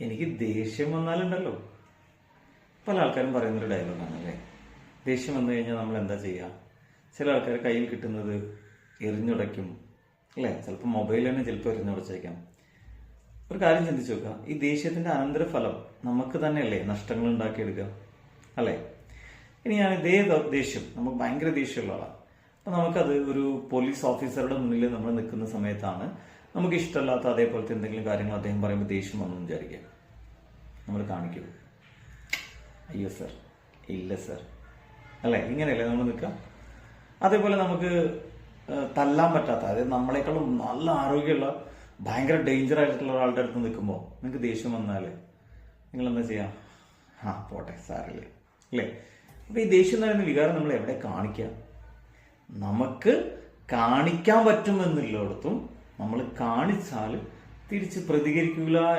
എനിക്ക് ദേഷ്യം വന്നാലുണ്ടല്ലോ, പല ആൾക്കാരും പറയുന്നൊരു ഡയലോഗാണ് അല്ലേ, ദേഷ്യം വന്നു കഴിഞ്ഞാൽ നമ്മൾ എന്താ ചെയ്യുക? ചില ആൾക്കാർ കയ്യിൽ കിട്ടുന്നത് എറിഞ്ഞുടയ്ക്കും അല്ലേ, ചിലപ്പോൾ മൊബൈൽ തന്നെ ചിലപ്പോൾ എറിഞ്ഞുടച്ചേക്കാം. ഒരു കാര്യം ചിന്തിച്ചു നോക്കുക, ഈ ദേഷ്യത്തിന്റെ അനന്തരഫലം നമുക്ക് തന്നെയല്ലേ നഷ്ടങ്ങൾ ഉണ്ടാക്കിയെടുക്കുക അല്ലേ? ഇനി ഞാൻ ഇതേ ദേഷ്യം, നമുക്ക് ഭയങ്കര ദേഷ്യമുള്ള ആളാണ്, അപ്പം നമുക്കത് ഒരു പോലീസ് ഓഫീസറുടെ മുന്നിൽ നമ്മൾ നിൽക്കുന്ന സമയത്താണ് നമുക്ക് ഇഷ്ടമല്ലാത്ത അതേപോലത്തെ എന്തെങ്കിലും കാര്യങ്ങൾ അദ്ദേഹം പറയുമ്പോൾ ദേഷ്യം വന്നു വിചാരിക്കുക, നമ്മൾ കാണിക്കും, അയ്യോ സർ, ഇല്ല സർ അല്ലേ, ഇങ്ങനെയല്ലേ നമ്മൾ നിൽക്കുക. അതേപോലെ നമുക്ക് തല്ലാൻ പറ്റാത്ത, അതായത് നമ്മളെക്കാളും നല്ല ആരോഗ്യമുള്ള ഭയങ്കര ഡേഞ്ചർ ആയിട്ടുള്ള ഒരാളുടെ അടുത്ത് നിൽക്കുമ്പോൾ നിങ്ങൾക്ക് ദേഷ്യം വന്നാൽ നിങ്ങൾ എന്താ ചെയ്യുക? പോട്ടെ സാറില്ലേ അല്ലേ. അപ്പൊ ഈ ദേഷ്യം എന്ന് പറയുന്ന വികാരം നമ്മൾ എവിടെ കാണിക്കുക? നമുക്ക് കാണിക്കാൻ പറ്റുമെന്നുള്ളിടത്തും നമ്മൾ കാണിച്ചാൽ തിരിച്ച് പ്രതികരിക്കില്ല